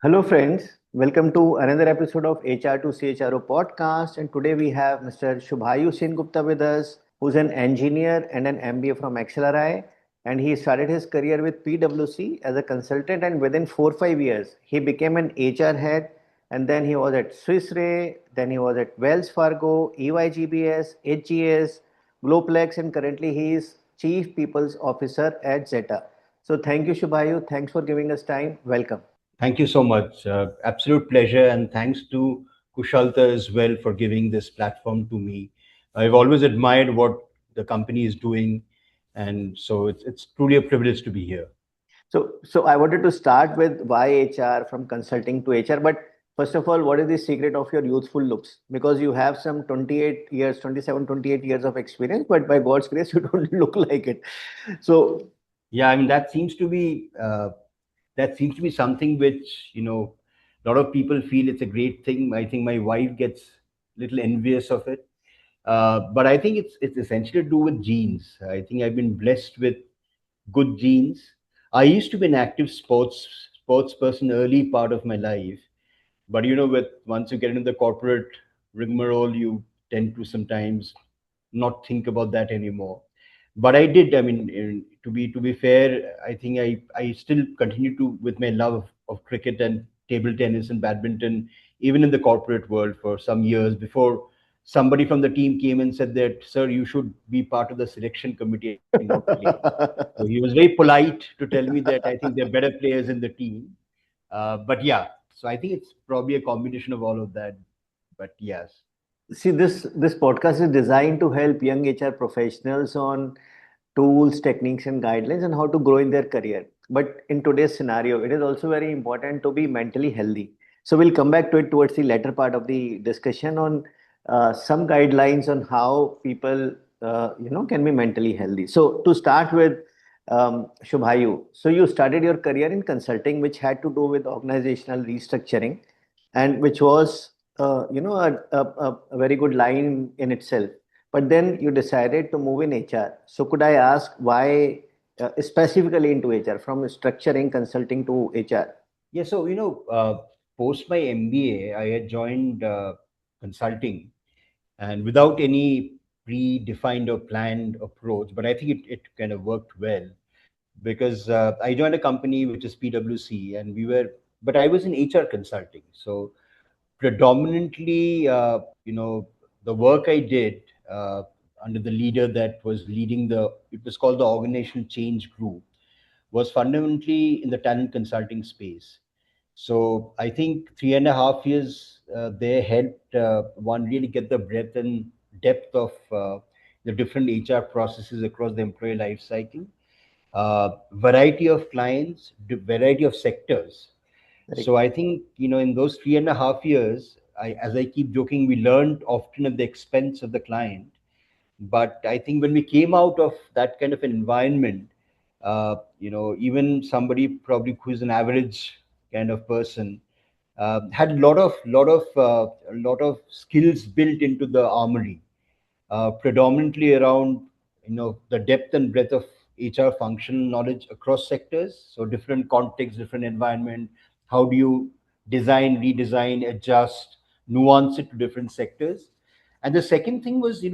Hello, friends. Welcome to another episode of HR to CHRO Podcast. And today we have Mr. Shubhayu Sengupta with us, who's an engineer and an MBA from XLRI. And he started his career with PwC as a consultant. And within 4 5 years, he became an HR head. And then he was at Swiss Re, then he was at Wells Fargo, EYGBS, HGS, Gloplex, and currently he is Chief People's Officer at Zeta. So thank you, Shubhayu. Thanks for giving us time. Welcome. Thank you so much. Absolute pleasure. And thanks to Kushalta as well for giving this platform to me. I've always admired what the company is doing. And so it's truly a privilege to be here. So I wanted to start with why HR from consulting to HR. But first of all, what is the secret of your youthful looks? Because you have some 28 years, 27, 28 years of experience, but by God's grace, you don't look like it. So, Yeah, I mean, that seems to be something which, a lot of people feel it's a great thing. I think my wife gets a little envious of it. But I think it's essentially to do with genes. I think I've been blessed with good genes. I used to be an active sports person early part of my life, but with once you get into the corporate rigmarole, you tend to sometimes not think about that anymore. But I did. I mean, to be fair, I think I still continue to with my love of cricket and table tennis and badminton, even in the corporate world for some years before somebody from the team came and said that, sir, you should be part of the selection committee and not play. So he was very polite to tell me that I think there are better players in the team. But yeah, so I think it's probably a combination of all of that. But yes. see, this podcast is designed to help young HR professionals on tools, techniques, and guidelines and how to grow in their career. But in today's scenario, it is also very important to be mentally healthy. So we'll come back to it towards the latter part of the discussion on some guidelines on how people, can be mentally healthy. So to start with, Shubhayu, so you started your career in consulting, which had to do with organizational restructuring, and which was, a very good line in itself. But then you decided to move in HR. So could I ask why specifically into HR, from structuring consulting to HR? Yeah, so post my MBA, I had joined consulting, and without any predefined or planned approach, but I think it kind of worked well because I joined a company which is PwC, and but I was in HR consulting. So predominantly, the work I did under the leader that was leading it was called the Organizational Change Group, was fundamentally in the talent consulting space. So I think 3.5 years they helped one really get the breadth and depth of the different HR processes across the employee life cycle, variety of clients, variety of sectors. Right. So I think in those 3.5 years, as I keep joking, we learned often at the expense of the client. But I think when we came out of that kind of an environment, even somebody probably who is an average kind of person had a lot of skills built into the armory, predominantly around the depth and breadth of HR functional knowledge across sectors. So different contexts, different environment. How do you design, redesign, adjust, nuance it to different sectors? And the second thing was,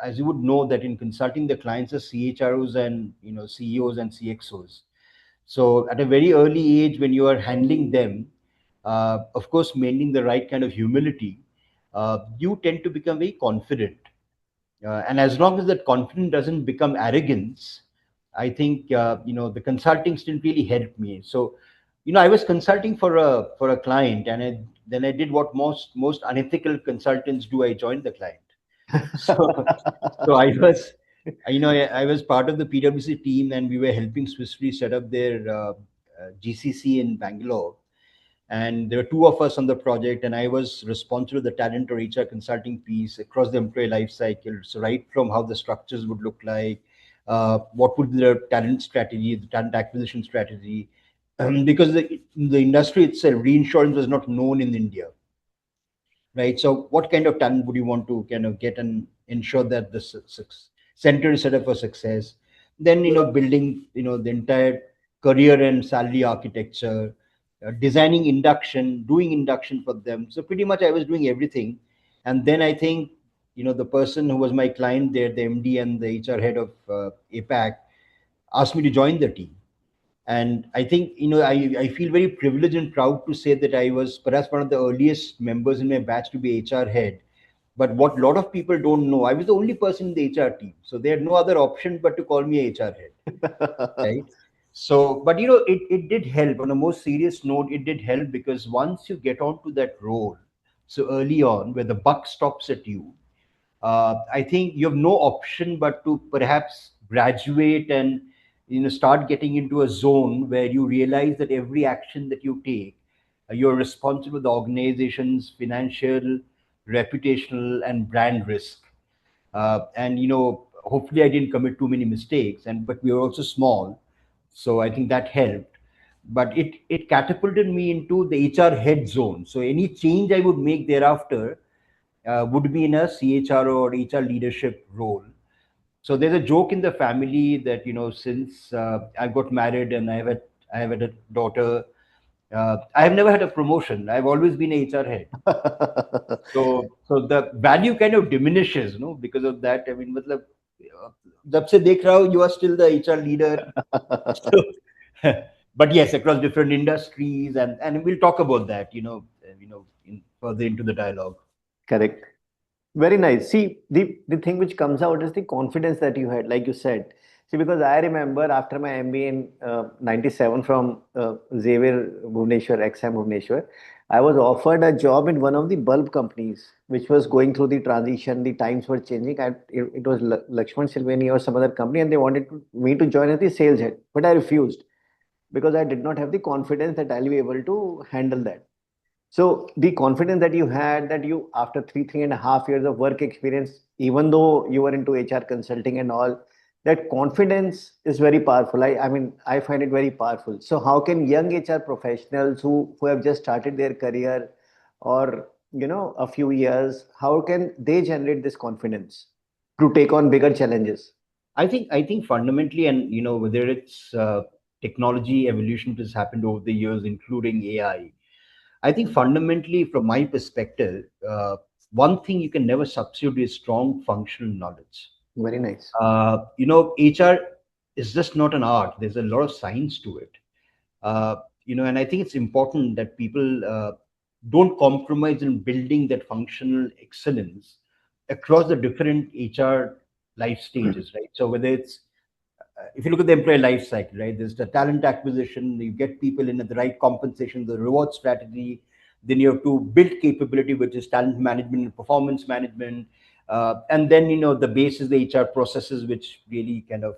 as you would know, that in consulting, the clients are CHROs and CEOs and CXOs. So at a very early age, when you are handling them, of course, maintaining the right kind of humility, you tend to become very confident, and as long as that confidence doesn't become arrogance, I think the consulting still really helped me. So I was consulting for a client, and then I did what most unethical consultants do. I joined the client. So I was part of the PwC team, and we were helping Swiss Re set up their GCC in Bangalore. And there were two of us on the project, and I was responsible for the talent or HR consulting piece across the employee life cycle. So right from how the structures would look like, what would be the talent strategy, the talent acquisition strategy, because the industry itself, reinsurance was not known in India, right? So what kind of talent would you want to kind of get and ensure that the center is set up for success? Then building the entire career and salary architecture, designing induction, doing induction for them. So pretty much I was doing everything. And then I think, the person who was my client there, the MD and the HR head of APAC, asked me to join the team. And I think, I feel very privileged and proud to say that I was perhaps one of the earliest members in my batch to be HR head. But what a lot of people don't know, I was the only person in the HR team. So they had no other option but to call me HR head, right? So, but it did help. On a more serious note, it did help because once you get onto that role, so early on, where the buck stops at you, I think you have no option but to perhaps graduate and start getting into a zone where you realize that every action that you take, you're responsible for the organization's financial, reputational, and brand risk. And hopefully I didn't commit too many mistakes, and but we were also small, so I think that helped. But it catapulted me into the HR head zone. So any change I would make thereafter would be in a CHRO or HR leadership role. So there's a joke in the family that since I got married and I have had a daughter, I have never had a promotion. I've always been a HR head. So the value kind of diminishes, because of that. I mean, मतलब, जब से देख रहा हूँ, you are still the HR leader. So, but yes, across different industries, and we'll talk about that, further into the dialogue. Correct. Very nice. See, the thing which comes out is the confidence that you had, like you said. See, because I remember after my MBA in 97 from Xavier Bhubaneswar, XM Bhubaneswar, I was offered a job in one of the bulb companies, which was going through the transition. The times were changing. It was Lakshman Silveni or some other company, and they wanted me to join as the sales head. But I refused because I did not have the confidence that I'll be able to handle that. So the confidence that you had, that you, after 3.5 years of work experience, even though you were into HR consulting and all, that confidence is very powerful. I mean, I find it very powerful. So how can young HR professionals who have just started their career, or a few years, how can they generate this confidence to take on bigger challenges? I think fundamentally, and whether it's technology evolution that has happened over the years, including AI. I think fundamentally, from my perspective, one thing you can never substitute is strong functional knowledge. Very nice. HR is just not an art. There's a lot of science to it. uh, and I think it's important that people don't compromise in building that functional excellence across the different HR life stages, right? So whether it's if you look at the employee life cycle, right, there's the talent acquisition, you get people in at the right compensation, the reward strategy, then you have to build capability, which is talent management and performance management. And then, the base is the HR processes, which really kind of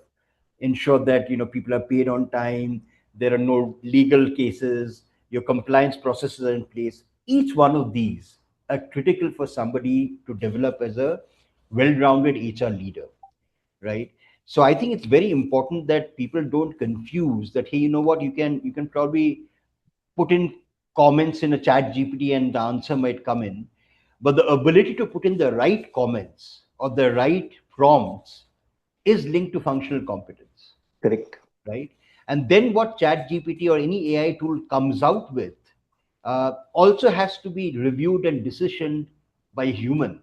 ensure that, people are paid on time, there are no legal cases, your compliance processes are in place. Each one of these are critical for somebody to develop as a well-rounded HR leader, right? So I think it's very important that people don't confuse that, hey, you know what, you can probably put in comments in a chat GPT and the answer might come in, but the ability to put in the right comments or the right prompts is linked to functional competence, Correct. right? And then what chat GPT or any AI tool comes out with also has to be reviewed and decisioned by a human,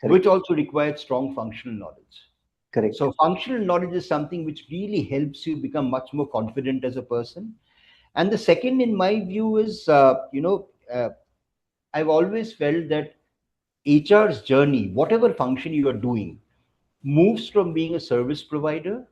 which Correct. also requires strong functional knowledge. Correct. So functional knowledge is something which really helps you become much more confident as a person. And the second, in my view, is I've always felt that HR's journey, whatever function you are doing, moves from being a service provider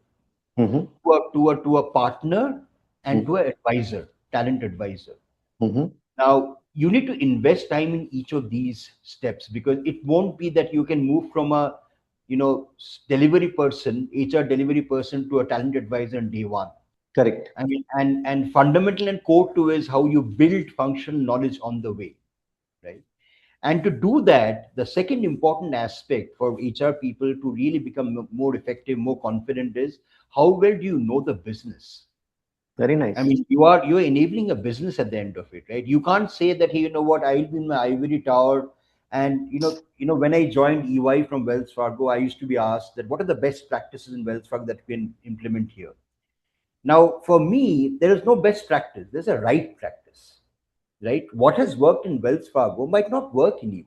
Mm-hmm. to a partner and to Mm-hmm. an advisor, talent advisor. Mm-hmm. Now, you need to invest time in each of these steps because it won't be that you can move from a delivery person, HR delivery person, to a talent advisor on day one. Correct. I mean, and fundamental and core to is how you build functional knowledge on the way, right? And to do that, the second important aspect for HR people to really become more effective, more confident is how well do you know the business? Very I nice. mean, you're enabling a business at the end of it, right? You can't say that, hey, you know what, I'll be in my ivory tower. And when I joined EY from Wells Fargo, I used to be asked that what are the best practices in Wells Fargo that we can implement here? Now, for me, there is no best practice. There's a right practice. right? What has worked in Wells Fargo might not work in EY.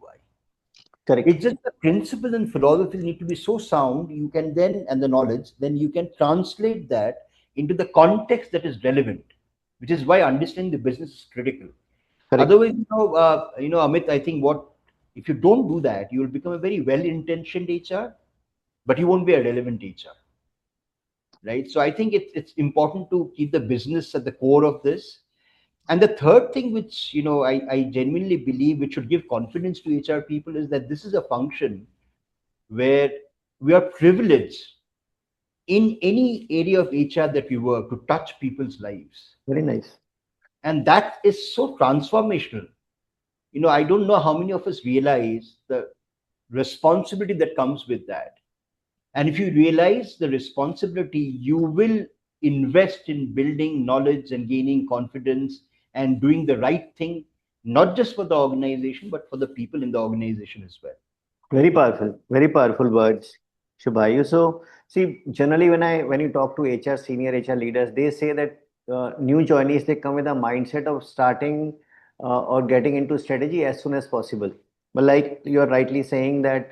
Correct. It's just the principles and philosophies need to be so sound, you can then, and the knowledge, then you can translate that into the context that is relevant, which is why understanding the business is critical. Correct. Otherwise, Amit, I think what if you don't do that, you will become a very well-intentioned HR, but you won't be a relevant HR, right? So I think it's important to keep the business at the core of this. And the third thing, which I genuinely believe, which should give confidence to HR people, is that this is a function where we are privileged in any area of HR that we work to touch people's lives, Very nice. and that is so transformational. I don't know how many of us realize the responsibility that comes with that. And if you realize the responsibility, you will invest in building knowledge and gaining confidence and doing the right thing, not just for the organization, but for the people in the organization as well. Very powerful words, Shubhayu. So, see, generally when you talk to HR senior HR leaders, they say that new joinees they come with a mindset of starting or getting into strategy as soon as possible. But like you're rightly saying that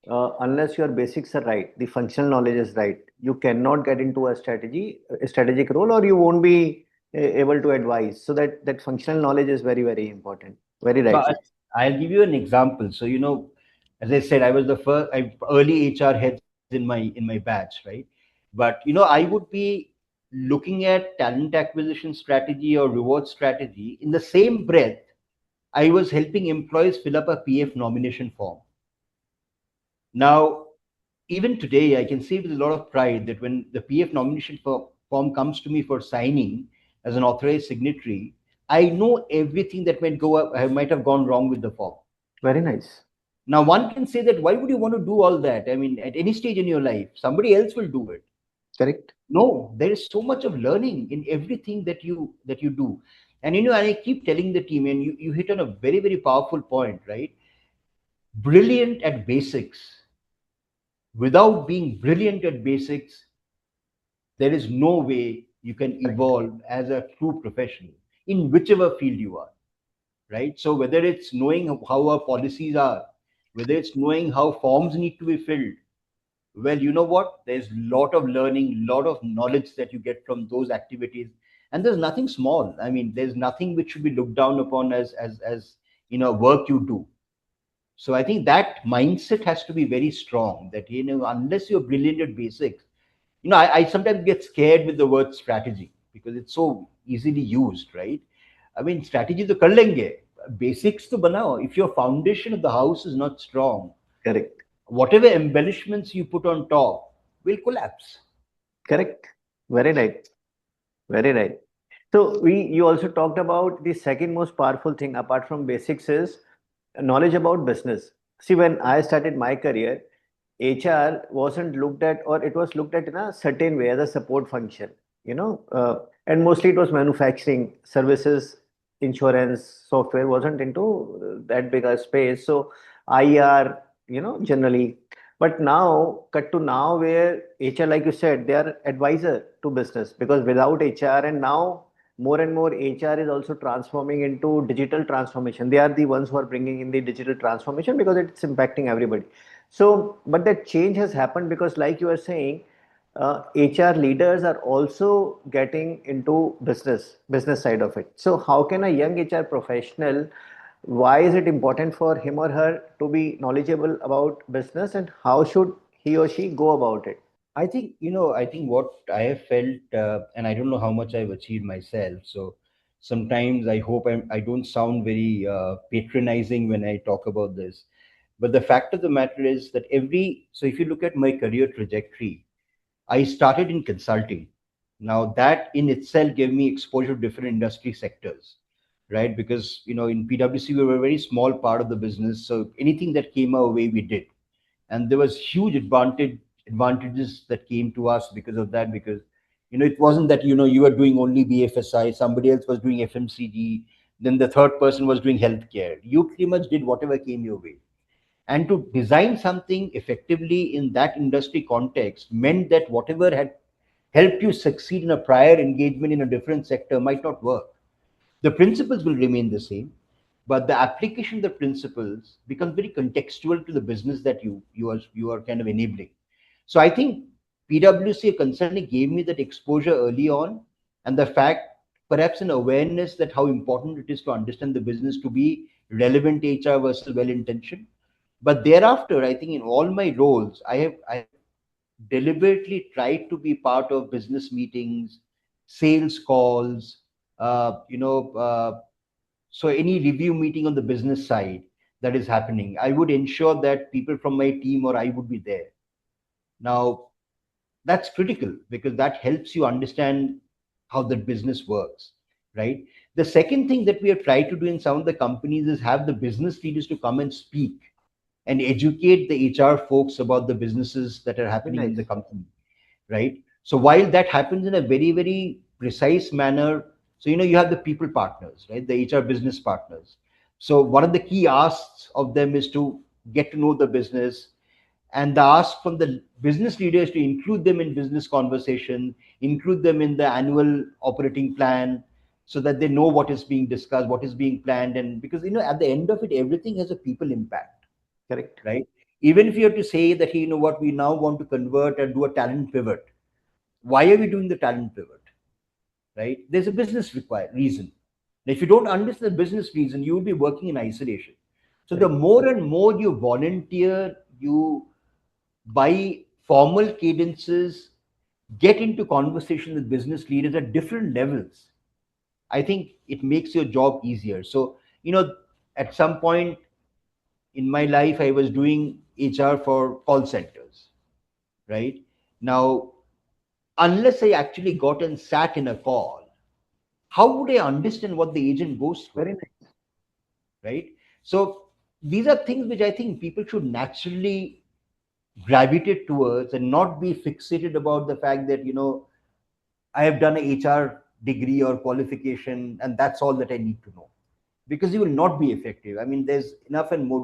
unless your basics are right, the functional knowledge is right, you cannot get into a strategic role, or you won't be able to advise. So that functional knowledge is very important. Very So rightly. I'll give you an example. So as I said, I was the first early HR heads in my batch, right? But I would be looking at talent acquisition strategy or reward strategy in the same breath. I was helping employees fill up a PF nomination form. Now, even today, I can say with a lot of pride that when the PF nomination form comes to me for signing as an authorized signatory, I know everything that might have gone wrong with the form. Very nice. Now, one can say that why would you want to do all that? I mean, at any stage in your life, somebody else will do it. Correct. No, there is so much of learning in everything that you do. And I keep telling the team, and you hit on a very powerful point, right? Brilliant at basics. Without being brilliant at basics, there is no way you can Correct. evolve as a true professional in whichever field you are, right? So whether it's knowing how our policies are, whether it's knowing how forms need to be filled, well, you know what? There's a lot of learning, lot of knowledge that you get from those activities, and there's nothing small. I mean, there's nothing which should be looked down upon as work you do. So I think that mindset has to be very strong. That unless you're brilliant at basics, I sometimes get scared with the word strategy because it's so easily used, right? I mean, strategy to kar lenge, basics to banao. If your foundation of the house is not strong, Correct. whatever embellishments you put on top will collapse. Correct. Very right. Very right. So you also talked about the second most powerful thing apart from basics is knowledge about business. See, when I started my career, HR wasn't looked at, or it was looked at in a certain way as a support function, and mostly it was manufacturing services, insurance, software wasn't into that big a space. So IR, generally. But now, cut to now where HR, like you said, they are advisor to business because without HR, and now more and more HR is also transforming into digital transformation. They are the ones who are bringing in the digital transformation because it's impacting everybody. So, but that change has happened because, like you are saying, HR leaders are also getting into business side of it. So, how can a young HR professional? Why is it important for him or her to be knowledgeable about business, and how should he or she go about it? I think what I have felt, and I don't know how much I've achieved myself. So sometimes I hope I don't sound very patronizing when I talk about this. But the fact of the matter is that so if you look at my career trajectory, I started in consulting. Now that in itself gave me exposure to different industry sectors, right? Because in PwC we were a very small part of the business, so anything that came our way we did, and there was huge advantages that came to us because of that. Because it wasn't that you were doing only BFSI, somebody else was doing FMCG, then the third person was doing healthcare. You pretty much did whatever came your way, and to design something effectively in that industry context meant that whatever had helped you succeed in a prior engagement in a different sector might not work. The principles will remain the same, but the application of the principles becomes very contextual to the business that you are kind of enabling. So I think PwC concerningly gave me that exposure early on, and the fact, perhaps an awareness that how important it is to understand the business to be relevant HR versus well intentioned. But thereafter, I think in all my roles, I have deliberately tried to be part of business meetings, sales calls, uh, you know, uh, so any review meeting on the business side that is happening, I would ensure that people from my team or I would be there. Now, that's critical because that helps you understand how the business works, right? The second thing that we have tried to do in some of the companies is have the business leaders to come and speak and educate the HR folks about the businesses that are Very happening in nice. the company, right? So while that happens in a very, very precise manner, so you have the people partners, right? The HR business partners. So one of the key asks of them is to get to know the business, and the ask from the business leaders to include them in business conversation, include them in the annual operating plan, so that they know what is being discussed, what is being planned, and because at the end of it, everything has a people impact, Correct. right? Even if you have to say that, hey, you know what, we now want to convert and do a talent pivot. Why are we doing the talent pivot, right? There's a business require reason. And if you don't understand the business reason, you will be working in isolation. So the Correct. more and more you volunteer, you by formal cadences get into conversation with business leaders at different levels, I think it makes your job easier. So at some point in my life, I was doing HR for call centers, right? Now, unless I actually got and sat in a call, how would I understand what the agent goes through, Very nice. right? So these are things which I think people should naturally gravitate towards and not be fixated about the fact that I have done a HR degree or qualification and that's all that I need to know, because you will not be effective. I mean, there's enough and more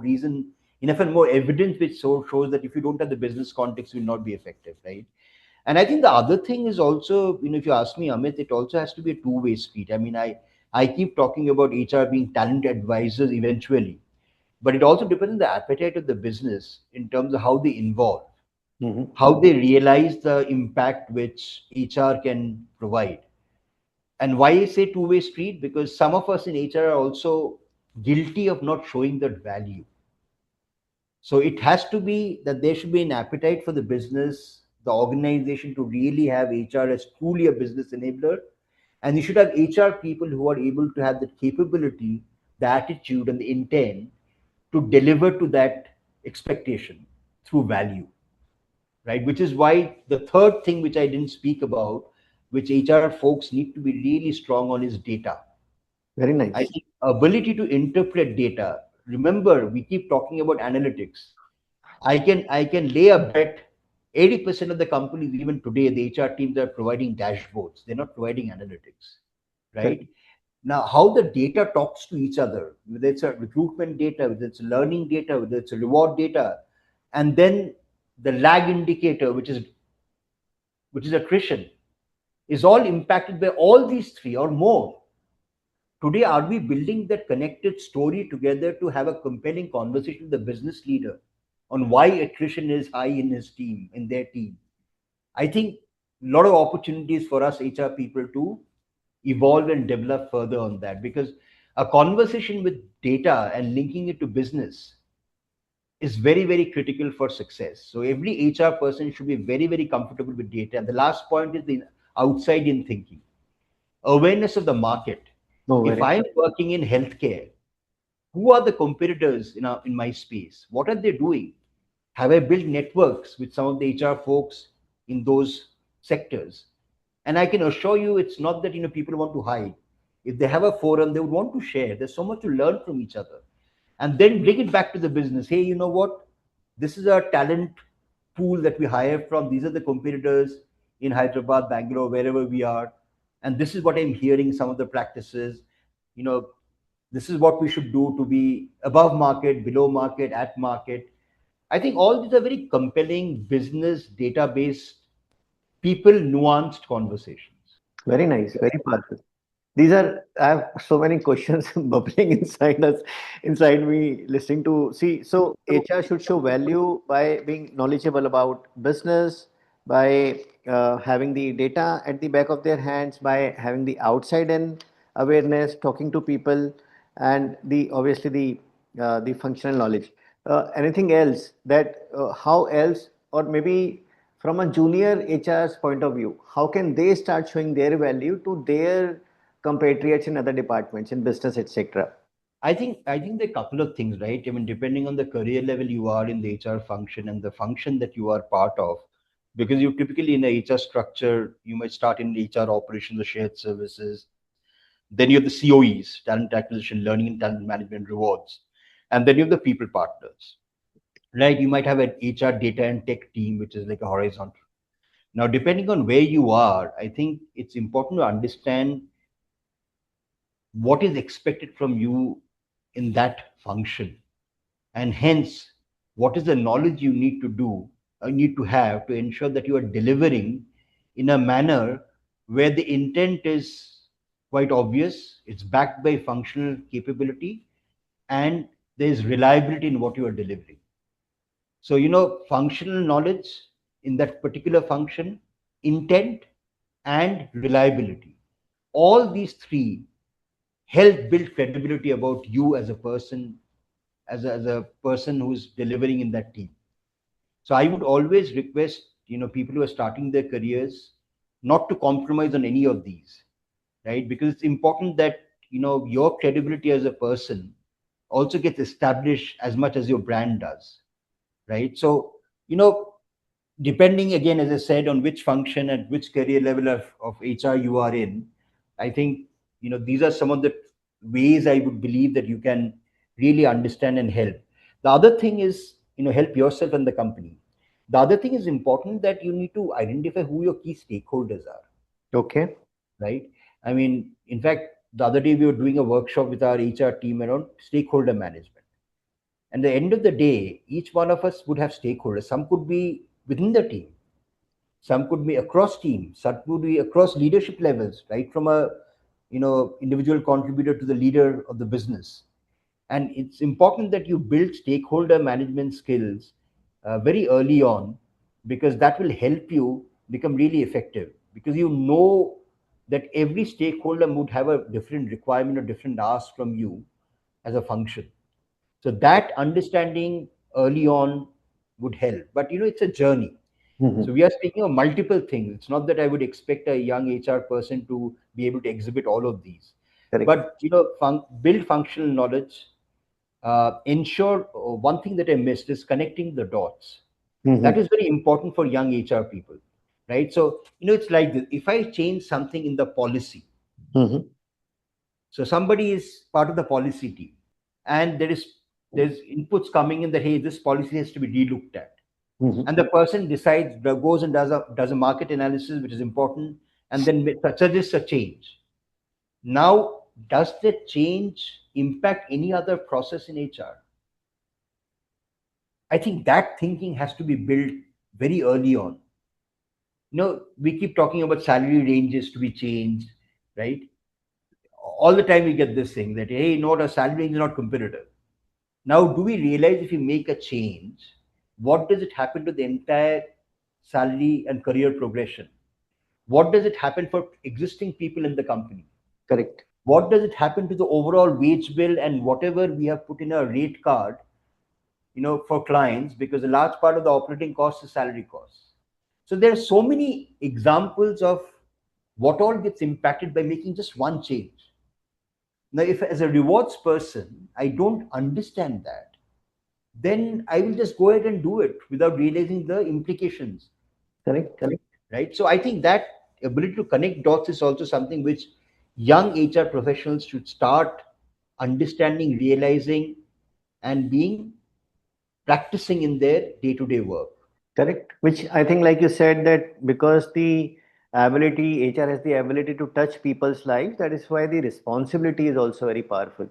evidence which shows that if you don't have the business context, you will not be effective, right? And I think the other thing is also, if you ask me, Amit, it also has to be a two-way street. I mean, I keep talking about HR being talent advisors eventually, but it also depends on the appetite of the business in terms of how they involve, Hmm. how they realize the impact which HR can provide. And why I say two-way street? Because some of us in HR are also guilty of not showing that value. So it has to be that there should be an appetite for the business, the organization to really have HR as truly a business enabler. And you should have HR people who are able to have the capability, the attitude, and the intent to deliver to that expectation through value, right? Which is why the third thing which I didn't speak about, which HR folks need to be really strong on, is data. Very I nice. think ability to interpret data. Remember, we keep talking about analytics. I can lay a bet 80% of the companies even today, the HR teams are providing dashboards. They're not providing analytics, Correct. right? Now, how the data talks to each other, whether it's a recruitment data, whether it's learning data, whether it's a reward data, and then the lag indicator, which is attrition, is all impacted by all these three or more. Today, are we building that connected story together to have a compelling conversation with the business leader on why attrition is high in his team, in their team? I think a lot of opportunities for us HR people to evolve and develop further on that, because a conversation with data and linking it to business is very, very critical for success. So every HR person should be very, very comfortable with data. And the last point is the outside in thinking, awareness of the market. No, If very I'm working in healthcare, who are the competitors in my space? What are they doing? Have I built networks with some of the HR folks in those sectors? And I can assure you, it's not that people want to hide. If they have a forum, they would want to share. There's so much to learn from each other, and then bring it back to the business. Hey, you know what? This is our talent pool that we hire from. These are the competitors in Hyderabad, Bangalore, wherever we are, and this is what I'm hearing. Some of the practices, you know, this is what we should do to be above market, below market, at market. I think all these are very compelling business database, people nuanced conversations. very nice. Very powerful. These are, I have so many questions bubbling inside us, inside me, listening to. See, so HR should show value by being knowledgeable about business, by having the data at the back of their hands, by having the outside in awareness, talking to people, and the obviously the functional knowledge. Anything else that how else, or maybe from a junior HR's point of view, how can they start showing their value to their compatriots in other departments in business, etc.? I think there are a couple of things, right? I mean, depending on the career level you are in the HR function and the function that you are part of, because you typically in a HR structure, you might start in HR operations or shared services. Then you have the COEs, talent acquisition, learning and talent management rewards, and then you have the people partners, right? You might have an HR data and tech team, which is like a horizontal. Now, depending on where you are, I think it's important to understand what is expected from you in that function, and hence what is the knowledge you need to do need to have to ensure that you are delivering in a manner where the intent is quite obvious, it's backed by functional capability, and there is reliability in what you are delivering. So, functional knowledge in that particular function, intent, and reliability, all these three help build credibility about you as a person, as a person who's delivering in that team. So I would always request, people who are starting their careers not to compromise on any of these, right? Because it's important that, your credibility as a person also gets established as much as your brand does, right? So, you know, depending again, as I said, on which function and which career level of HR you are in, I think, these are some of the ways I would believe that you can really understand and help. The other thing is, help yourself and the company. The other thing is important that you need to identify who your key stakeholders are, Okay. right? I mean, in fact, the other day we were doing a workshop with our HR team around stakeholder management. And at the end of the day, each one of us would have stakeholders. Some could be within the team, some could be across teams, some could be across leadership levels, right from a individual contributor to the leader of the business. And it's important that you build stakeholder management skills very early on, because that will help you become really effective, because that every stakeholder would have a different requirement or different ask from you as a function. So that understanding early on would help, but it's a journey. Mhm. So we are speaking of multiple things. It's not that I would expect a young HR person to be able to exhibit all of these, Correct. but build functional knowledge. Ensure one thing that I missed is connecting the dots. That Mhm. is very important for young HR people, right? So it's like this. If I change something in the policy, Mhm. so somebody is part of the policy team, and there's inputs coming in that, hey, this policy has to be relooked at, Mhm. and the person decides, goes and does a market analysis, which is important, and then suggests a change. Now, does that change impact any other process in HR? I think that thinking has to be built very early on. We keep talking about salary ranges to be changed, right? All the time we get this thing that, hey, a salary range is not competitive. Now, do we realize if you make a change, what does it happen to the entire salary and career progression? What does it happen for existing people in the company? Correct. What does it happen to the overall wage bill and whatever we have put in a rate card, for clients, because a large part of the operating cost is salary costs. So there are so many examples of what all gets impacted by making just one change. Now, if as a rewards person, I don't understand that, then I will just go ahead and do it without realizing the implications, Correct. right? So I think that ability to connect dots is also something which young HR professionals should start understanding, realizing, and being practicing in their day-to-day work. Correct. Which I think, like you said, that because the ability, HR has the ability to touch people's lives, that is why the responsibility is also very powerful.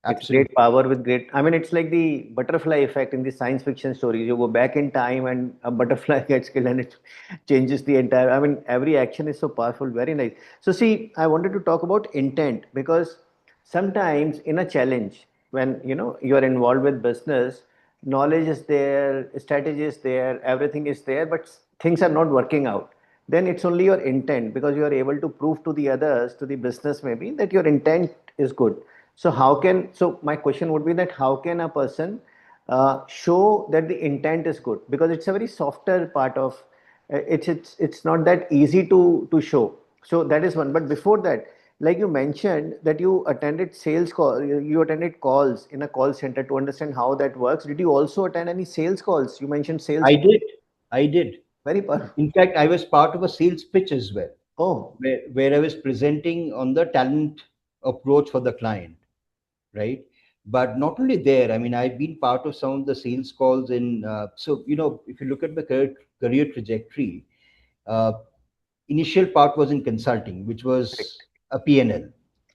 It's great Absolutely. power with great. I mean, it's like the butterfly effect in the science fiction stories. You go back in time and a butterfly gets killed and it changes the entire. I mean, every action is so powerful. Very nice. So, see, I wanted to talk about intent because sometimes in a challenge, when you are involved with business, knowledge is there, strategy is there, everything is there, but things are not working out. Then it's only your intent because you are able to prove to the others, to the business maybe, that your intent is good. So my question would be that how can a person show that the intent is good? Because it's a very softer part of it's not that easy to show. So that is one. But before that, like you mentioned that you attended sales call, you attended calls in a call center to understand how that works. Did you also attend any sales calls? You mentioned sales. I did. I did. Very powerful. In fact, I was part of a sales pitch as well, Oh, where I was presenting on the talent approach for the client, right? But not only there, I mean, I've been part of some of the sales calls in, so, if you look at my career trajectory, uh, initial part was in consulting, which correct, was a P&L.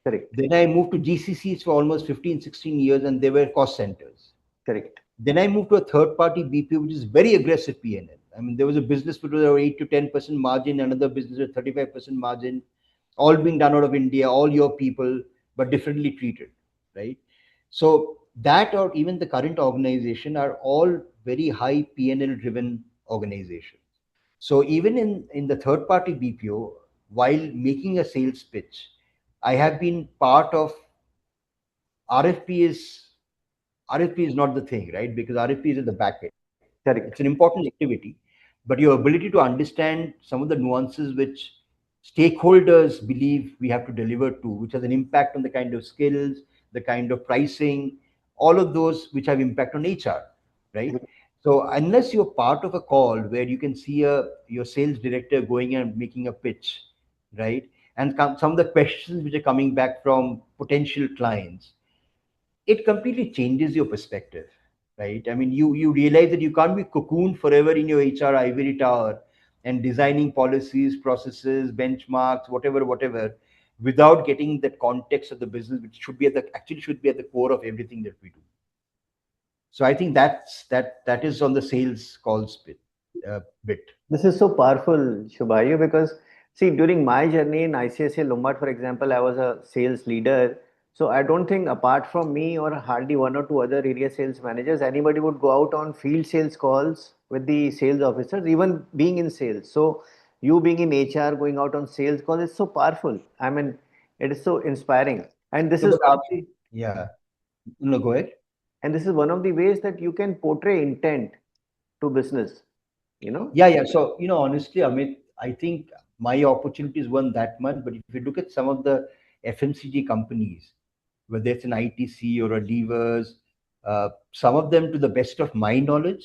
correct, Then I moved to GCCs for almost 15, 16 years, and they were cost centers. correct, Then I moved to a third party BPO, which is very aggressive P&L. I mean, there was a business with over 8 to 10% margin, another business with 35% margin, all being done out of India, all your people, but differently treated, right? So that, or even the current organization, are all very high P&L driven organizations. So even in the third party BPO, while making a sales pitch, I have been part of RFP is RFP is not the thing, right? Because RFP is at the back end. It's an correct. important activity, but your ability to understand some of the nuances which stakeholders believe we have to deliver to, which has an impact on the kind of skills, the kind of pricing, all of those which have impact on HR, right? So unless you're part of a call where you can see your sales director going and making a pitch, right? And some of the questions which are coming back from potential clients, it completely changes your perspective, right? I mean, you realize that you can't be cocooned forever in your HR ivory tower and designing policies, processes, benchmarks, whatever, without getting that context of the business, which should be at the core of everything that we do. So I think that is on the sales calls bit. This is so powerful, Shubhayu, because see, during my journey in ICICI Lombard, for example, I was a sales leader. So I don't think apart from me or hardly one or two other area sales managers, anybody would go out on field sales calls with the sales officers, even being in sales. So you being in HR, going out on sales calls is so powerful. I mean, it is so inspiring. And this No, is but Aarti, yeah, no, go ahead. one of the ways that you can portray intent to business, you know? Yeah, yeah. So, honestly, Amit, I think my opportunities weren't that much. But if you look at some of the FMCG companies, whether it's an ITC or a Levers, some of them, to the best of my knowledge,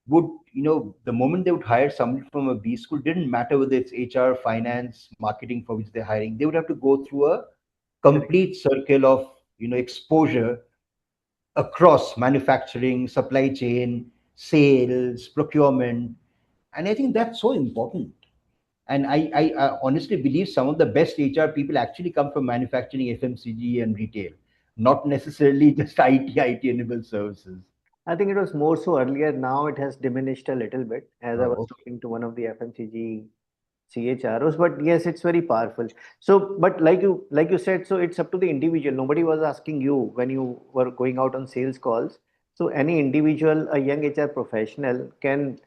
would, the moment they would hire somebody from a B school, didn't matter whether it's HR, finance, marketing for which they're hiring, they would have to go through a Correct. complete circle of, exposure across manufacturing, supply chain, sales, procurement. And I think that's so important. And I honestly believe some of the best HR people actually come from manufacturing, FMCG, and retail, not necessarily just IT enabled services. I think it was more so earlier. Now it has diminished a little bit as I was Oh, okay. talking to one of the FMCG CHROs. But yes, it's very powerful. So, but like you said, so it's up to the individual. Nobody was asking you when you were going out on sales calls. So any individual, a young HR professional, can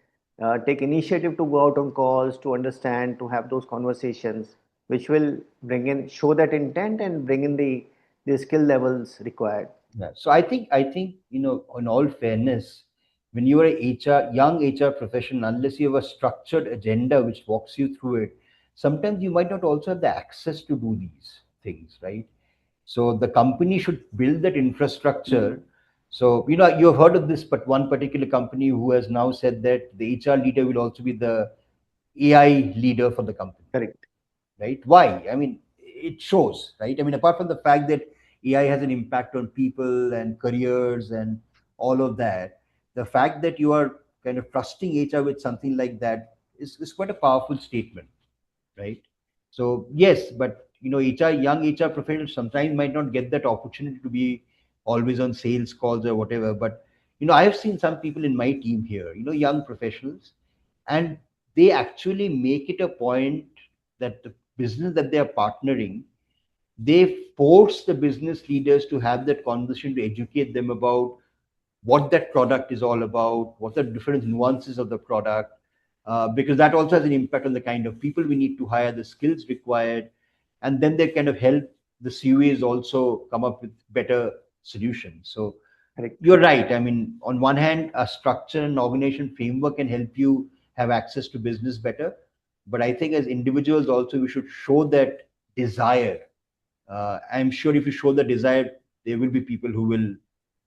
take initiative to go out on calls to understand, to have those conversations, which will show that intent and bring in the skill levels required. Yeah. So I think in all fairness, when you are a young HR professional, unless you have a structured agenda which walks you through it, sometimes you might not also have the access to do these things, right? So the company should build that infrastructure. So you have heard of this, but one particular company who has now said that the HR leader will also be the AI leader for the company, Correct. right? Why? I mean, it shows, right? I mean, apart from the fact that AI has an impact on people and careers and all of that, the fact that you are kind of trusting HR with something like that is quite a powerful statement, right? So yes, but young HR professionals sometimes might not get that opportunity to be always on sales calls or whatever. But I have seen some people in my team here, young professionals, and they actually make it a point that the business that they are partnering, they force the business leaders to have that conversation to educate them about what that product is all about, what the different nuances of the product, because that also has an impact on the kind of people we need to hire, the skills required, and then they kind of help the CUAs also come up with better solutions. So Correct. you're right. I mean, on one hand, a structure and organization framework can help you have access to business better, but I think as individuals also we should show that desire. I'm sure if you show the desire, there will be people who will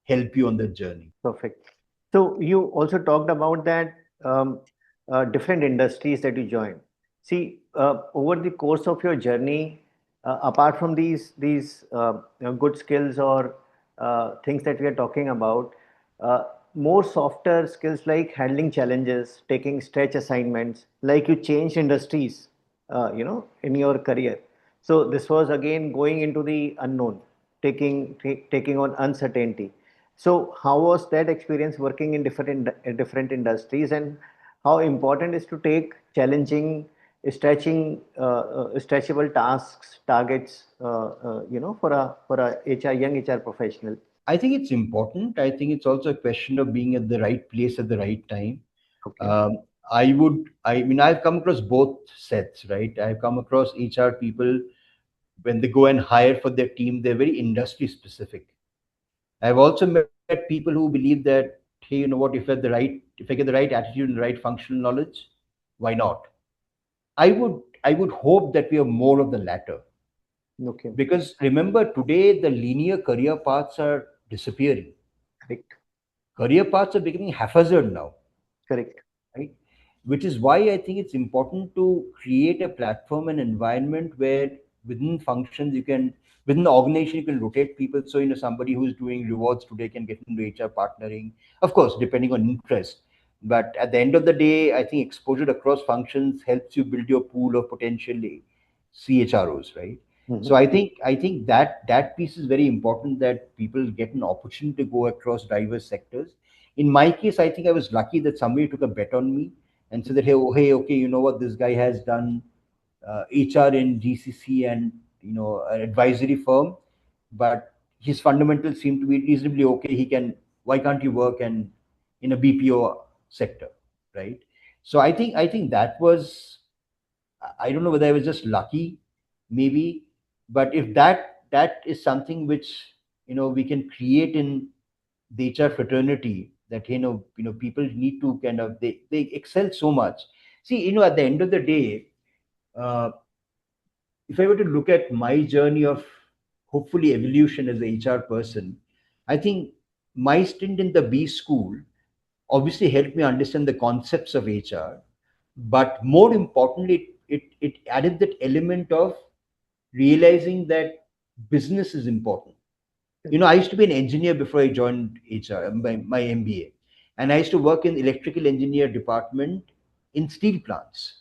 help you on the journey. Perfect. So you also talked about that different industries that you joined. See, over the course of your journey, apart from these good skills or things that we are talking about, uh, more softer skills like handling challenges, taking stretch assignments, like you changed industries, in your career. So this was again going into the unknown, taking on uncertainty. So how was that experience working in different industries, and how important is to take challenging, stretchable tasks, targets, for a young HR professional? I think it's important. I think it's also a question of being at the right place at the right time. Okay. Um, I mean, I've come across both sets, right? I've come across HR people when they go and hire for their team, they're very industry specific. I've also met people who believe that, hey, you know what, if I get the right attitude and the right functional knowledge, why not? I would hope that we are more of the latter. Okay. Because remember, today the linear career paths are disappearing. Correct. Career paths are becoming haphazard now, Correct. right? Which is why I think it's important to create a platform and environment where within functions you can, within the organization you can rotate people. So somebody who's doing rewards today can get into HR partnering, of course, depending on interest. But at the end of the day, I think exposure across functions helps you build your pool of potentially CHROs, right? So Mhm. I think that piece is very important, that people get an opportunity to go across diverse sectors. In my case, I think I was lucky that somebody took a bet on me and said that, hey, oh, hey, okay, you know what, this guy has done HR in GCC and an advisory firm, but his fundamentals seem to be reasonably okay. He can. Why can't you work and in a BPO sector, right? So I think that was, I don't know whether I was just lucky, maybe, but if that is something which we can create in the HR fraternity, that people need to kind of, they excel so much. See, at the end of the day, uh, if I were to look at my journey of hopefully evolution as a HR person, I think my stint in the B school obviously helped me understand the concepts of HR, but more importantly, it added that element of realizing that business is important. I used to be an engineer before I joined HR, my MBA, and I used to work in electrical engineer department in steel plants.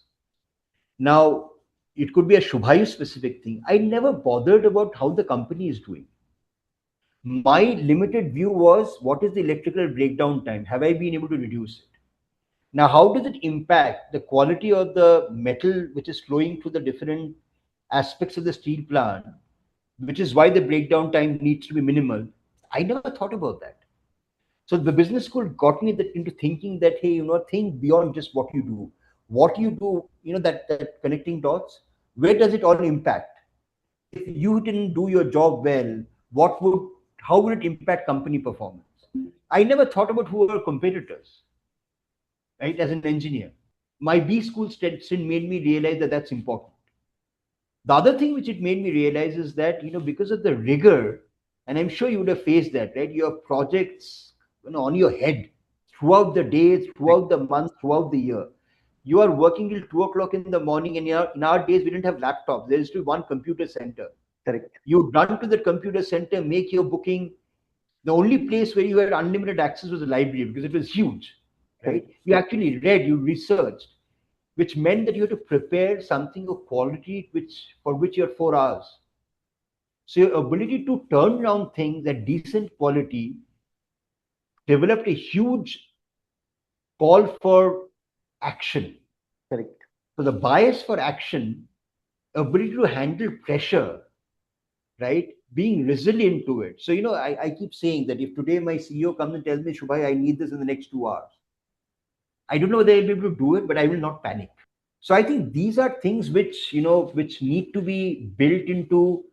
Now, it could be a Shubhayu specific thing. I never bothered about how the company is doing. My limited view was, what is the electrical breakdown time? Have I been able to reduce it? Now, how does it impact the quality of the metal which is flowing through the different aspects of the steel plant, which is why the breakdown time needs to be minimal? I never thought about that. So the business school got me into thinking that, hey, think beyond just what you do. What you do, that connecting dots, where does it all impact? If you didn't do your job well, what would how would it impact company performance? I never thought about who are competitors, right? As an engineer, my B school still made me realize that that's important. The other thing which it made me realize is that, because of the rigor, and I'm sure you would have faced that, right? Your projects, on your head throughout the days, Correct. throughout the month, throughout the year. You are working till 2 o'clock in the morning, and in our days we didn't have laptops. There used to be one computer center. Correct. You run to the computer center, make your booking. The only place where you had unlimited access was the library because it was huge, right? Correct. You actually read, you researched, which meant that you had to prepare something of quality, which for which you had 4 hours. So your ability to turn around things at decent quality developed a huge call for action. Correct. So the bias for action, ability to handle pressure, right? Being resilient to it. So, I keep saying that if today my CEO comes and tells me, Shubhai, I need this in the next 2 hours, I don't know whether I'll be able to do it, but I will not panic. So I think these are things which need to be built into,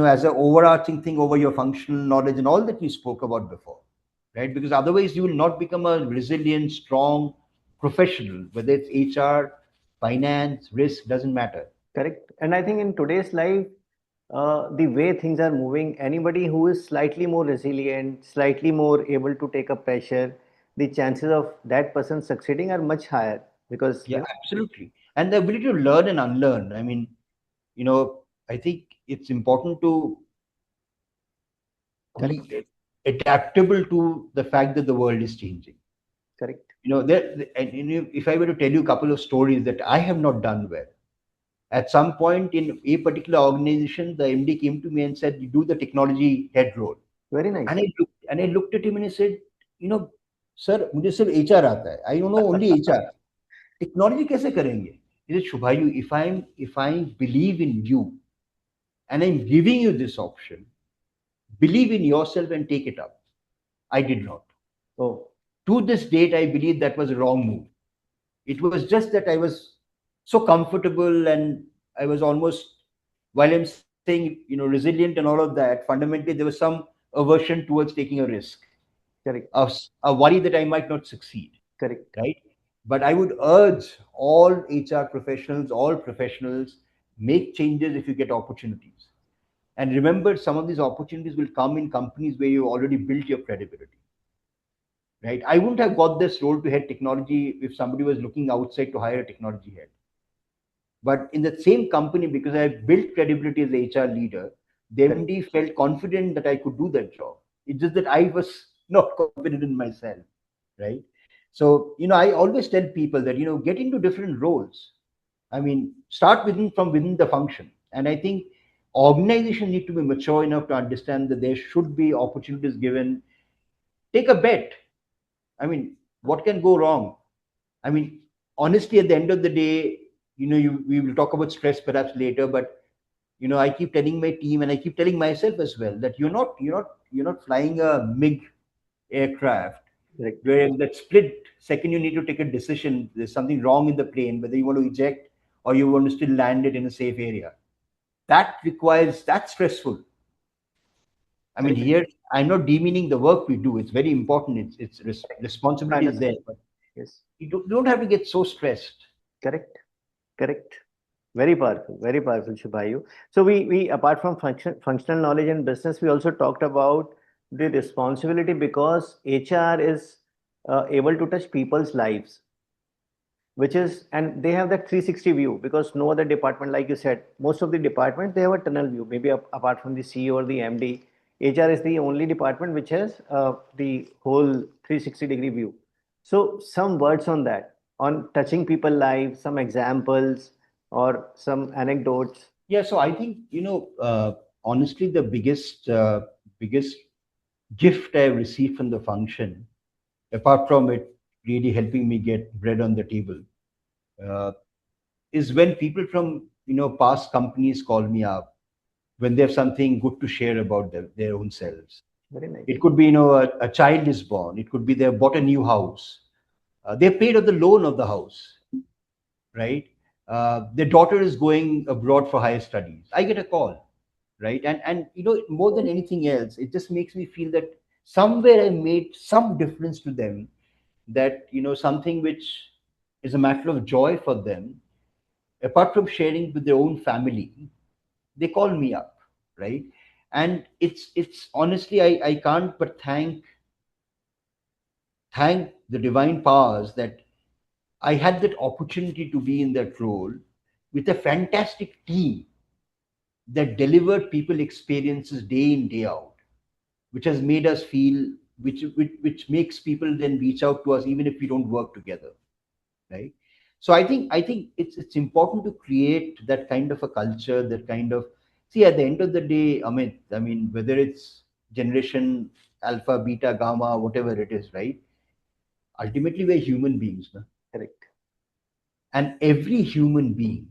as an overarching thing over your functional knowledge and all that we spoke about before, right? Because otherwise you will not become a resilient, strong professional, whether it's HR, finance, risk, doesn't matter. Correct. And I think in today's life, the way things are moving, anybody who is slightly more resilient, slightly more able to take up pressure, the chances of that person succeeding are much higher because, Yeah, absolutely. And the ability to learn and unlearn. I mean, I think it's important to correct, be adaptable to the fact that the world is changing. correct, If I were to tell you a couple of stories that I have not done well, at some point in a particular organization, the MD came to me and said, "You do the technology head role." very And nice. I looked at him and I said, "Sir, मुझे सिर्फ HR आता है. I know only HR. Technology कैसे करेंगे?" He said, "Shubhayu, if I believe in you and I'm giving you this option, believe in yourself and take it up." I did not. Oh, To this date, I believe that was a wrong move. It was just that I was so comfortable and I was almost, while I'm saying, resilient and all of that, fundamentally there was some aversion towards taking a risk, correct, a worry that I might not succeed, correct, right? But I would urge all HR professionals, all professionals, make changes if you get opportunities. And remember, some of these opportunities will come in companies where you already built your credibility, right? I wouldn't have got this role to head technology if somebody was looking outside to hire a technology head. But in the same company, because I built credibility as a HR leader, the correct, MD felt confident that I could do that job. It's just that I was not confident in myself, right? So, I always tell people that, get into different roles. I mean, start from within the function. And I think organizations need to be mature enough to understand that there should be opportunities given. Take a bet. I mean, what can go wrong? I mean, honestly, at the end of the day, we will talk about stress perhaps later, but I keep telling my team and I keep telling myself as well that you're not flying a MiG aircraft correct, where in that split second you need to take a decision. There's something wrong in the plane, whether you want to eject or you want to still land it in a safe area. That's stressful. I mean, correct. here I'm not demeaning the work we do. It's very important. I Responsibility is there, understand. but Yes, you don't have to get so stressed. correct, correct. Very powerful, Shubhayu. So we apart from functional knowledge and business, we also talked about the responsibility because HR is able to touch people's lives, which is, and they have that 360 view because no other department, like you said, most of the departments they have a tunnel view. Maybe apart from the CEO or the MD, HR is the only department which has the whole 360-degree view. So some words on that, on touching people lives, some examples or some anecdotes. Yeah, so I think honestly, the biggest gift I received from the function, apart from it really helping me get bread on the table, uh, is when people from past companies call me up when they have something good to share about their own selves. Very nice. It could be a child is born. It could be they have bought a new house. They paid off the loan of the house, right? Their daughter is going abroad for higher studies. I get a call, right? And more than anything else, it just makes me feel that somewhere I made some difference to them. That something which is a matter of joy for them, apart from sharing with their own family, they call me up, right? And it's honestly, I can't but thank the divine powers that I had that opportunity to be in that role with a fantastic team that delivered people experiences day in day out, which has made us feel, which makes people then reach out to us even if we don't work together, right? So I think it's important to create that kind of a culture, that kind of See, at the end of the day, Amit, I mean, whether it's generation alpha, beta, gamma, whatever it is, right? Ultimately, we're human beings, no? Correct. And every human being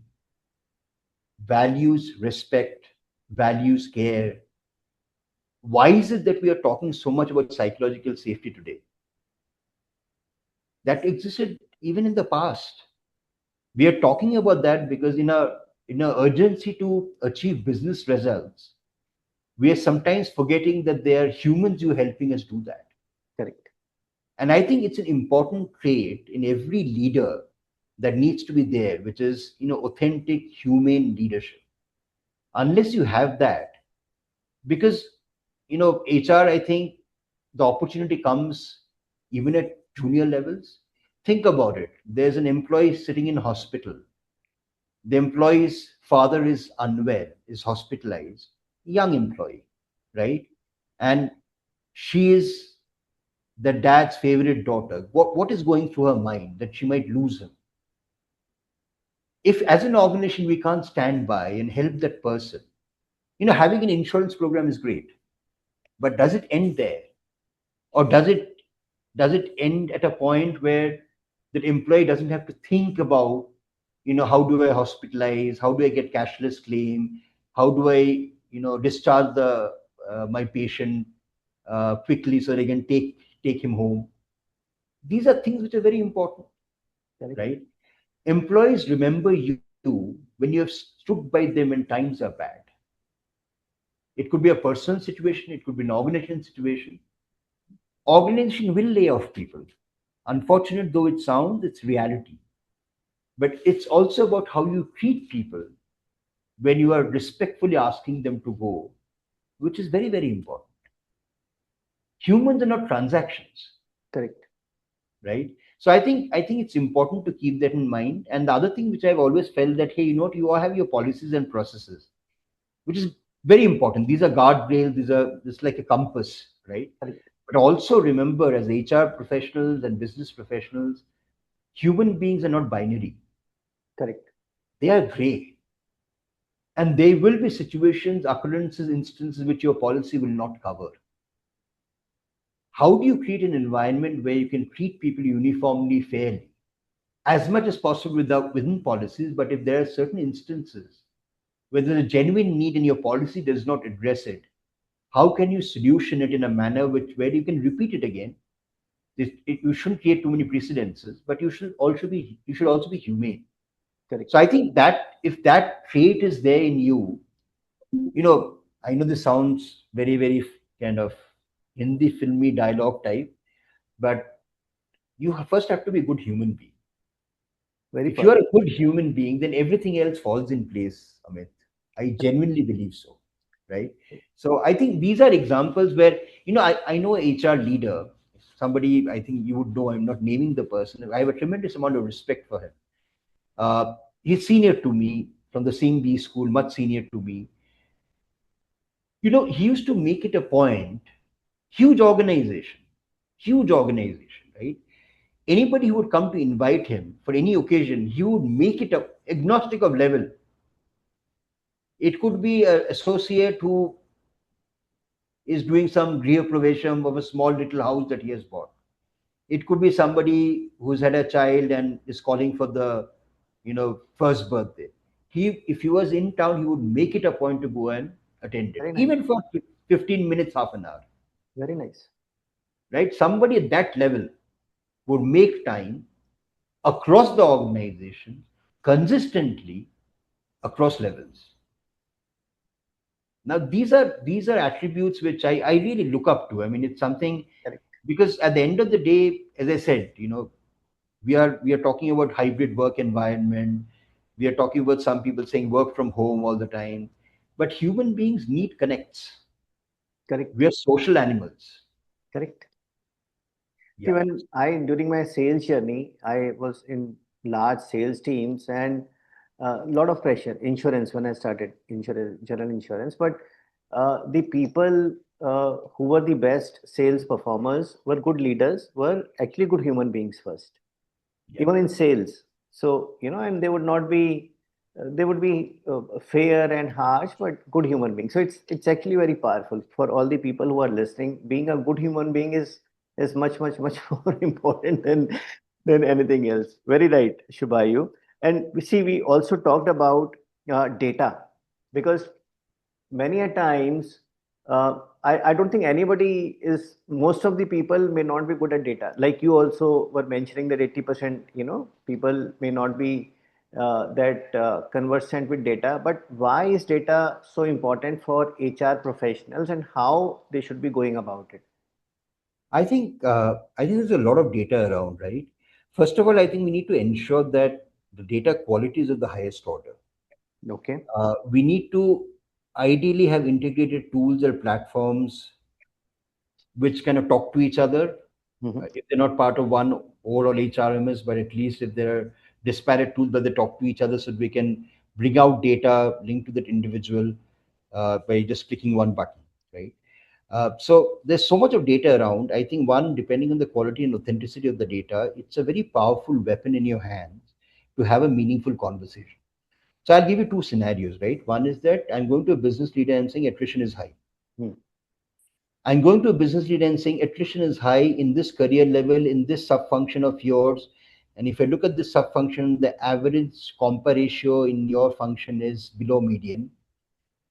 values respect, values care. Why is it that we are talking so much about psychological safety today? That existed even in the past. We are talking about that because in a urgency to achieve business results, we are sometimes forgetting that they are humans who are helping us do that. Correct. And I think it's an important trait in every leader that needs to be there, which is authentic humane leadership. Unless you have that, because HR, I think the opportunity comes even at junior levels. Think about it. There's an employee sitting in hospital. The employee's father is unwell, is hospitalized, young employee, right? And she is the dad's favorite daughter. What is going through her mind that she might lose him? If as an organization we can't stand by and help that person, having an insurance program is great, but does it end there? Or does it end at a point where that employee doesn't have to think about, how do I hospitalize, how do I get cashless claim, how do I discharge the my patient quickly so they can take him home? These are things which are very important, Correct. right? Employees remember you when you have stood by them when times are bad. It could be a personal situation, it could be an organization situation. Organization will lay off people. Unfortunate though it sounds, it's reality. But it's also about how you treat people when you are respectfully asking them to go, which is very, very important. Humans are not transactions, Correct. right? So I think it's important to keep that in mind. And the other thing which I've always felt that, hey, you all have your policies and processes, which is very important. These are guardrails, these are just like a compass, right? Correct. But also remember, as HR professionals and business professionals, human beings are not binary. Correct. They are gray. And there will be situations, occurrences, instances which your policy will not cover. How do you create an environment where you can treat people uniformly, fairly, as much as possible within policies? But if there are certain instances where there's a genuine need and your policy does not address it, how can you solution it in a manner where you can repeat it again? You shouldn't create too many precedences, but you should also be humane. Correct. So I think that if that trait is there in you, you know, I know this sounds very, very kind of Hindi filmy dialogue type, but you first have to be a good human being. Very If you are fun. a good human being, then everything else falls in place, Amit. I genuinely believe so, right? So I think these are examples where, I know a HR leader, somebody I think you would know, I'm not naming the person. I have a tremendous amount of respect for him. Uh, he's senior to me from the same B school, much senior to me. He used to make it a point, huge organization, huge organization, right? Anybody who would come to invite him for any occasion, he would make it a agnostic of level. It could be an associate who is doing some reappropriation of a small little house that he has bought. It could be somebody who's had a child and is calling for the, first birthday. If he was in town, he would make it a point to go and attend it, Very nice. even for 15 minutes, half an hour, Very nice. right? Somebody at that level would make time across the organization consistently across levels. Now these are attributes which I really look up to. I mean, it's something, Correct. because at the end of the day, as I said, we are talking about hybrid work environment. We are talking about some people saying work from home all the time. But human beings need connects. Correct. We are social animals. Correct. See, Yeah. when during my sales journey, I was in large sales teams and a lot of pressure, insurance when I started insurance, general insurance. But the people who were the best sales performers, were good leaders, were actually good human beings first, Yeah. even in sales. So, and they would not be they would be fair and harsh, but good human beings. So it's actually very powerful for all the people who are listening. Being a good human being is much more important than anything else. Very right, Shubhayu. And we see we also talked about data, because many a times I don't think anybody is, most of the people may not be good at data. Like you also were mentioning that 80% people may not be that conversant with data. But why is data so important for HR professionals, and how they should be going about it? I think there's a lot of data around, right? First of all, I think we need to ensure that the data quality is of the highest order. Okay. We need to ideally have integrated tools or platforms which kind of talk to each other. Hmm. If they're not part of one overall HRMS, but at least if there are disparate tools that they talk to each other, so that we can bring out data linked to that individual by just clicking one button, right? So there's so much of data around. I think one, depending on the quality and authenticity of the data, it's a very powerful weapon in your hands to have a meaningful conversation. So I'll give you two scenarios, right? One is that I'm going to a business leader and saying attrition is high. Hmm. I'm going to a business leader and saying attrition is high in this career level, in this sub function of yours. And if I look at this sub function, the average compa ratio in your function is below median.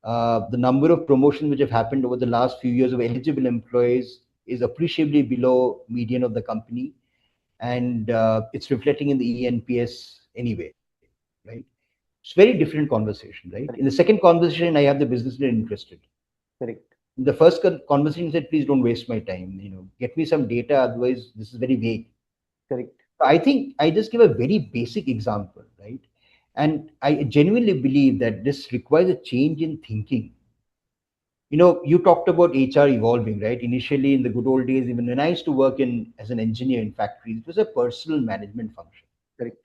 The number of promotions which have happened over the last few years of eligible employees is appreciably below median of the company, and it's reflecting in the ENPS anyway, right? It's very different conversation, right? In the Correct. second conversation, I have the business leader interested. Correct. In the first conversation, said, "Please don't waste my time. Get me some data. Otherwise, this is very vague." Correct. I think I just give a very basic example, right? And I genuinely believe that this requires a change in thinking. You talked about HR evolving, right? Initially, in the good old days, even when I used to work in as an engineer in factories, it was a personal management function, Correct.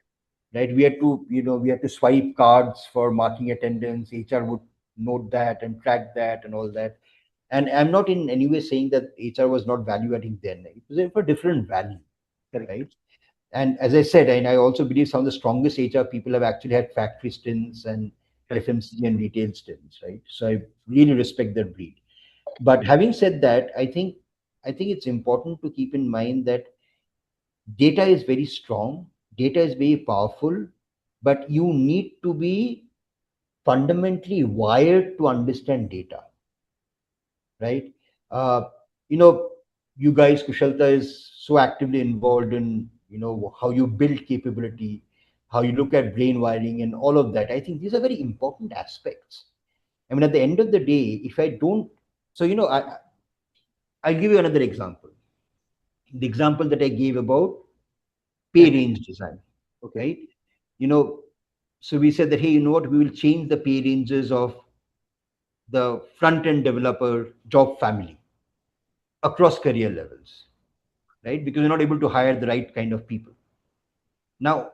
right? We had to swipe cards for marking attendance. HR would note that and track that and all that. And I'm not in any way saying that HR was not value adding then. It was for different value, Correct. right? And as I said, and I also believe some of the strongest HR people have actually had factory stints and Correct. FMCG and retail stints, right? So I really respect their breed. But having said that, I think it's important to keep in mind that data is very strong, data is very powerful, but you need to be fundamentally wired to understand data, right? Uh, you know, you guys, Kushalta is so actively involved in how you build capability, how you look at brain wiring, and all of that. I think these are very important aspects. I mean, at the end of the day, if I don't, so I'll give you another example. The example that I gave about pay Correct. range design, Okay. right? You know, so we said that, hey, you know what, we will change the pay ranges of the front end developer job family across career levels, right? Because we're not able to hire the right kind of people. Now,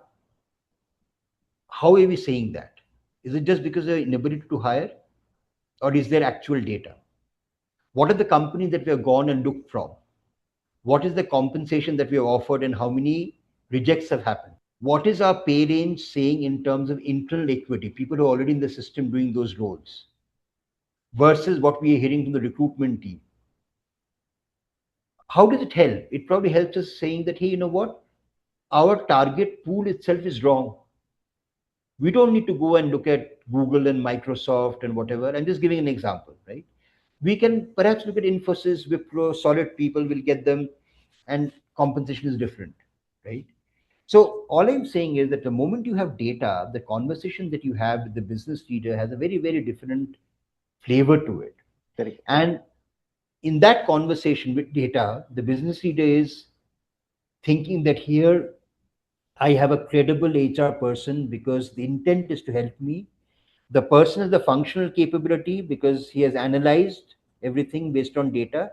how are we saying that? Is it just because of inability to hire, or is there actual data? What are the companies that we have gone and looked from? What is the compensation that we have offered, and how many rejects have happened? What is our pay range saying in terms of internal equity, people who are already in the system doing those roles, versus what we are hearing from the recruitment team? How does it help? It probably helps us saying that, hey, you know what? Our target pool itself is wrong. We don't need to go and look at Google and Microsoft and whatever. I'm just giving an example, right? We can perhaps look at Infosys, Wipro, solid people, will get them, and compensation is different, right? So all I'm saying is that the moment you have data, the conversation that you have with the business leader has a very, very different flavor to it. Correct. And in that conversation with data, the business leader is thinking that here I have a credible HR person because the intent is to help me. The person has the functional capability because he has analyzed everything based on data.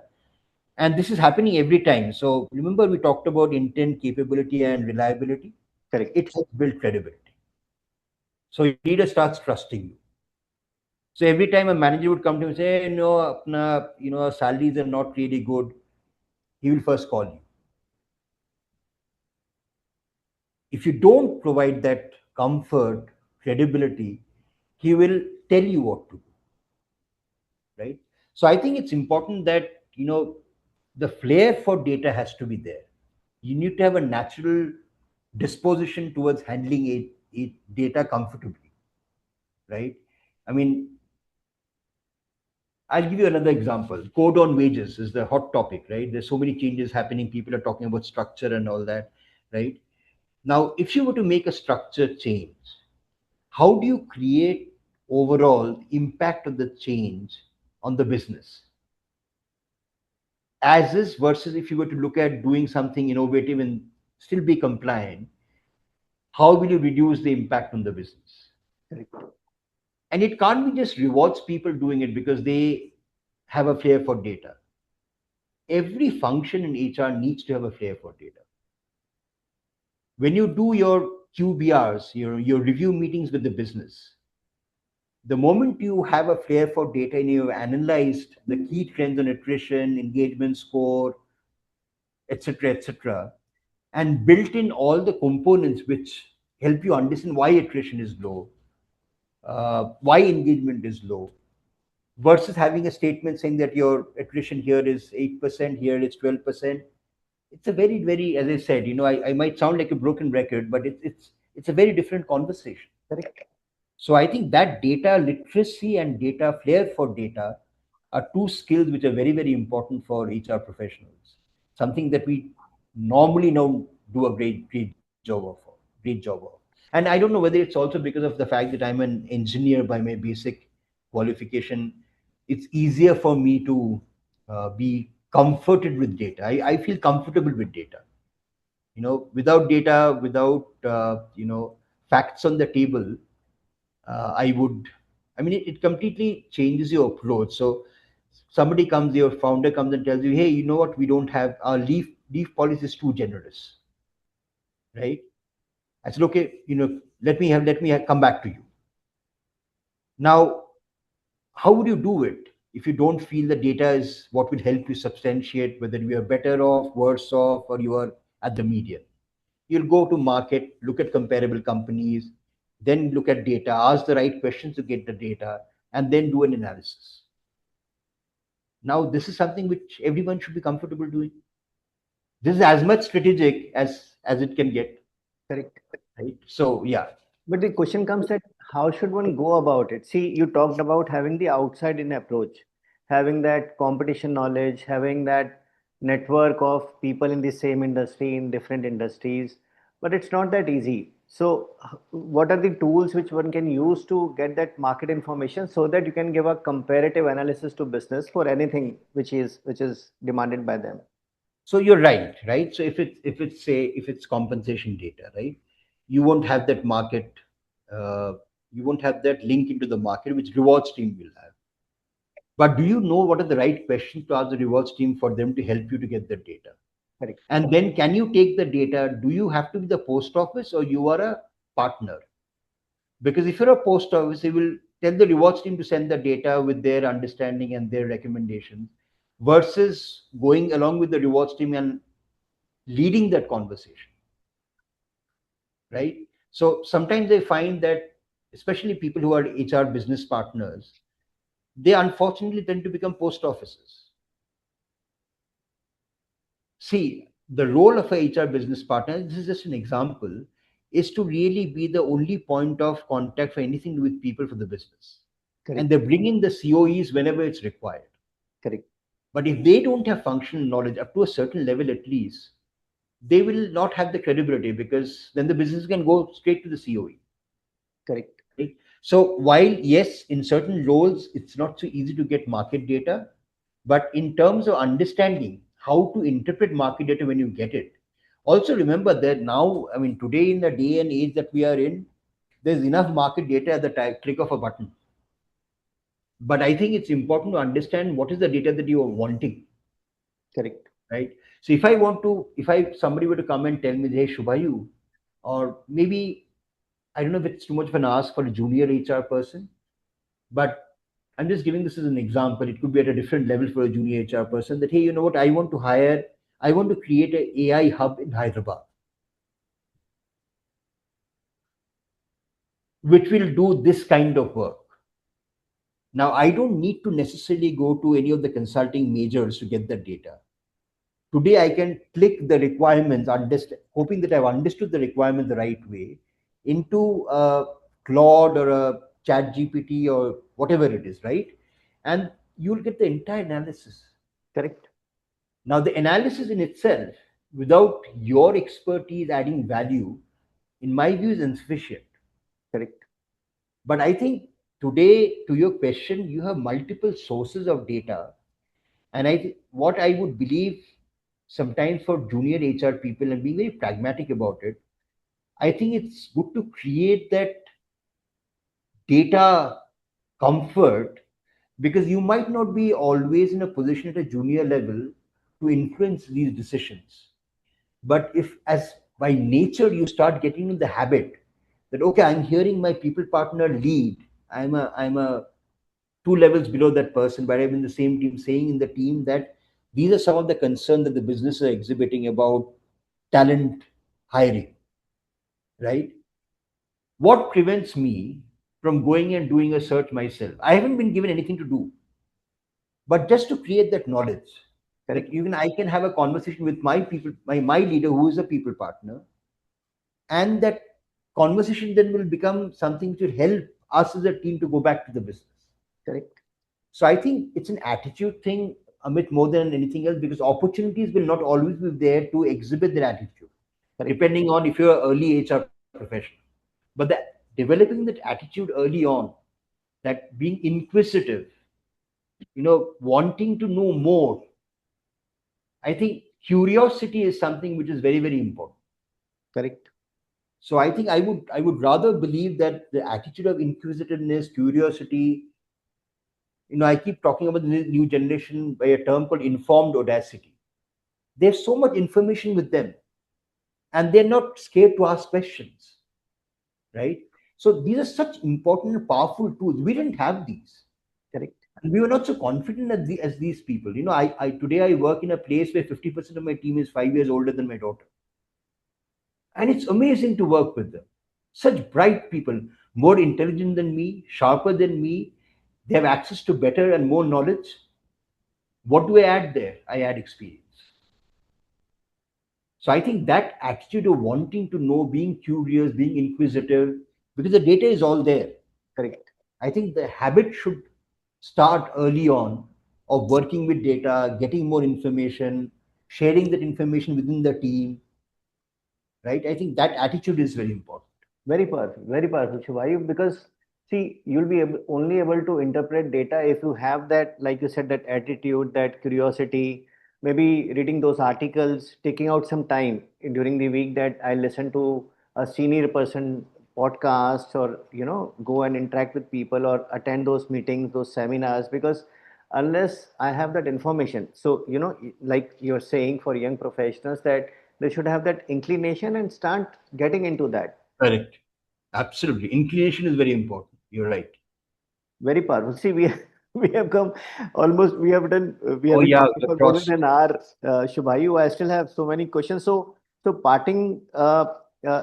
And this is happening every time. So remember, we talked about intent, capability, and reliability. Correct. It has built credibility. So your leader starts trusting you. So every time a manager would come to him and say, hey, no, our salaries are not really good, he will first call you. If you don't provide that comfort, credibility, He will tell you what to do, right? So I think it's important that, the flair for data has to be there. You need to have a natural disposition towards handling data comfortably, right? I mean, I'll give you another example. Code on wages is the hot topic, right? There's so many changes happening. People are talking about structure and all that, right? Now, if you were to make a structure change, how do you create overall impact of the change on the business? As is versus if you were to look at doing something innovative and still be compliant, how will you reduce the impact on the business? Correct. And it can't be just rewards people doing it because they have a flair for data. Every function in HR needs to have a flair for data. When you do your QBRs, your review meetings with the business, the moment you have a flair for data and you've analyzed the key trends on attrition, engagement score, etc., etc., and built in all the components which help you understand why attrition is low, why engagement is low, versus having a statement saying that your attrition here is 8%, here it's 12%. It's a very, very, as I said, I might sound like a broken record, but it's a very different conversation. Correct. So I think that data literacy and data flair for data are two skills which are very, very important for HR professionals. Something that we normally don't do a great job of. And I don't know whether it's also because of the fact that I'm an engineer by my basic qualification. It's easier for me to be comforted with data. I feel comfortable with data. Without data, without facts on the table, I would, I mean, it completely changes your approach. So somebody comes, your founder comes and tells you, hey, you know what, we don't have our leave policy is too generous, right? I said, okay, let me come back to you. Now, how would you do it if you don't feel the data is what will help you substantiate whether you are better off, worse off, or you are at the median? You'll go to market, look at comparable companies, then look at data, ask the right questions to get the data, and then do an analysis. Now, this is something which everyone should be comfortable doing. This is as much strategic as it can get, Correct. right? So, yeah. But the question comes that how should one go about it? See, you talked about having the outside in approach, having that competition knowledge, having that network of people in the same industry, in different industries, but it's not that easy. So, what are the tools which one can use to get that market information so that you can give a comparative analysis to business for anything which is demanded by them? So you're right? So if it's compensation data, right? You won't have that market, uh, you won't have that link into the market, which rewards team will have. But do you know what are the right questions to ask the rewards team for them to help you to get the data? Correct. And then can you take the data? Do you have to be the post office or you are a partner? Because if you're a post office, they will tell the rewards team to send the data with their understanding and their recommendations versus going along with the rewards team and leading that conversation, right? So sometimes they find that, especially people who are HR business partners, they unfortunately tend to become post offices. See, the role of a HR business partner, this is just an example, is to really be the only point of contact for anything to do with people for the business. And Correct. they bring in the COEs whenever it's required. Correct. But if they don't have functional knowledge up to a certain level at least, they will not have the credibility because then the business can go straight to the COE. Correct. Right? So while yes, in certain roles it's not so easy to get market data, but in terms of understanding how to interpret market data when you get it, also remember that now, I mean, today in the day and age that we are in, there's enough market data at the click of a button. But I think it's important to understand what is the data that you are wanting, Correct. right? So if I want to, if I somebody were to come and tell me, hey, Shubhayu, or maybe I don't know if it's too much of an ask for a junior HR person, but I'm just giving this as an example. It could be at a different level for a junior HR person that, hey, you know what, I want to create an AI hub in Hyderabad. which will do this kind of work. Now, I don't need to necessarily go to any of the consulting majors to get that data. Today, I can click the requirements, hoping that I've understood the requirement the right way, into a Claude or a Chat GPT or whatever it is, right? And you'll get the entire analysis. Correct. Now, the analysis in itself, without your expertise adding value, in my view, is insufficient. Correct. But I think today, to your question, you have multiple sources of data. And what I would believe sometimes for junior HR people and being very pragmatic about it, I think it's good to create that data comfort, because you might not be always in a position at a junior level to influence these decisions. But if, as by nature, you start getting in the habit that, okay, I'm hearing my people partner lead, I'm a 2 levels below that person, but I'm in the same team, saying in the team that these are some of the concerns that the business are exhibiting about talent hiring, right? What prevents me from going and doing a search myself? I haven't been given anything to do, but just to create that knowledge, that Correct. even I can have a conversation with my people, my leader who is a people partner, and that conversation then will become something to help us as a team to go back to the business. Correct. So I think it's an attitude thing, Amit, more than anything else, because opportunities will not always be there to exhibit their attitude, Correct. depending on if you're an early HR professional. But that developing that attitude early on, that being inquisitive, wanting to know more, I think curiosity is something which is very, very important. Correct. So I think I would rather believe that the attitude of inquisitiveness, curiosity, I keep talking about the new generation by a term called informed audacity. There's so much information with them, and they're not scared to ask questions, right? So these are such important and powerful tools. We didn't have these, Correct. and we were not so confident as these people. I today I work in a place where 50% of my team is 5 years older than my daughter, and it's amazing to work with them. Such bright people, more intelligent than me, sharper than me. They have access to better and more knowledge. What do I add there? I add experience. So I think that attitude of wanting to know, being curious, being inquisitive, because the data is all there. Correct. I think the habit should start early on of working with data, getting more information, sharing that information within the team, right? I think that attitude is very important. Very powerful, Shubhayu, because see, you'll be only able to interpret data if you have that, like you said, that attitude, that curiosity, maybe reading those articles, taking out some time during the week that I listen to a senior person podcast, or go and interact with people or attend those meetings, those seminars, because unless I have that information, so like you're saying, for young professionals, that they should have that inclination and start getting into that. Correct. Absolutely. Inclination is very important. You're right. Very powerful. See, we we have come almost. We have done. We Oh have been yeah, talking the for more cross. than an hour. Shubhayu, I still have so many questions. So parting.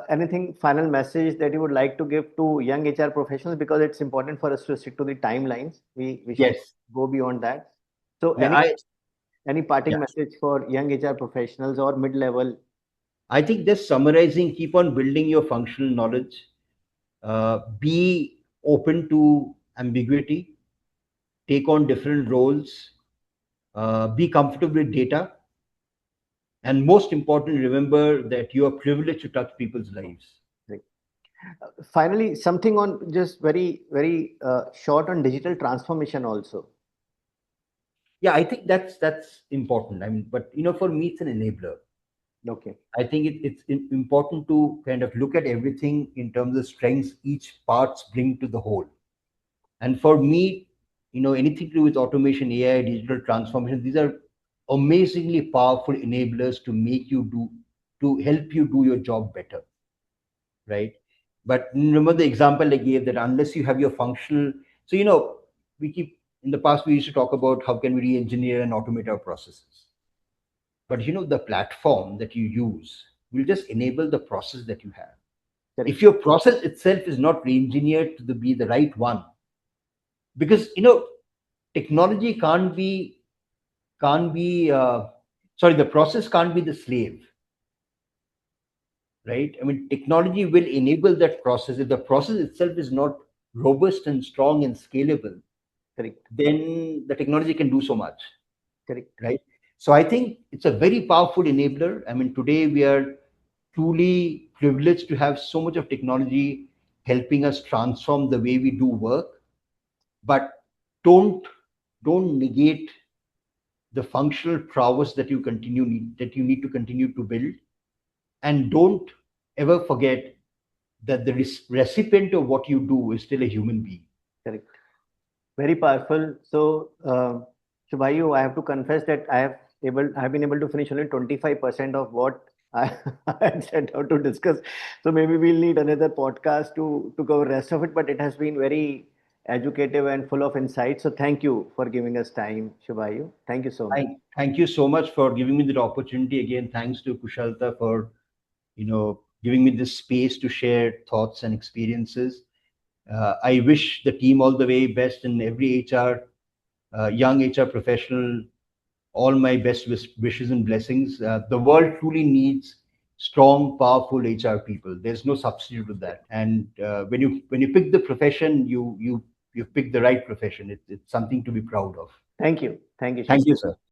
Anything final message that you would like to give to young HR professionals, because it's important for us to stick to the timelines. We should Yes. go beyond that. So Yeah, any yeah. parting message for young HR professionals or mid level? I think just summarizing, keep on building your functional knowledge. Be open to ambiguity. Take on different roles. Be comfortable with data. And most importantly, remember that you are privileged to touch people's lives. Finally, something on just very short on digital transformation also. Yeah, I think that's important. I mean, but for me, it's an enabler. Okay. I think it's important to kind of look at everything in terms of strengths each parts bring to the whole. And for me, anything to do with automation, AI, digital transformation, these are amazingly powerful enablers to help you do your job better, right? But remember the example I gave, that unless you have your functional, so we keep in the past we used to talk about how can we re-engineer and automate our processes. But the platform that you use will just enable the process that you have. If Correct. your process itself is not re-engineered to be the right one, because technology can't be sorry, the process can't be the slave, right? I mean, technology will enable that process. If the process itself is not robust and strong and scalable, Correct. then the technology can do so much, Correct. right? So I think it's a very powerful enabler. I mean, today we are truly privileged to have so much of technology helping us transform the way we do work, but don't don't negate the functional prowess that you need to continue to build, and don't ever forget that the recipient of what you do is still a human being. Correct. Very powerful. So, Shubhayu, I have to confess that I have been able to finish only 25% of what I, I had set out to discuss. So maybe we'll need another podcast to cover rest of it. But it has been very educative and full of insight. So thank you for giving us time, Shubhayu. Thank you so much. Thank you so much for giving me that opportunity again. Thanks to Kushalta for giving me this space to share thoughts and experiences. I wish the team all the way best, and every young HR professional, all my best wishes and blessings. The world truly needs strong, powerful HR people. There's no substitute to that. And when you pick the profession, you pick the right profession. It's something to be proud of. Thank you. Thank you, Thank you, Shubhayu. sir.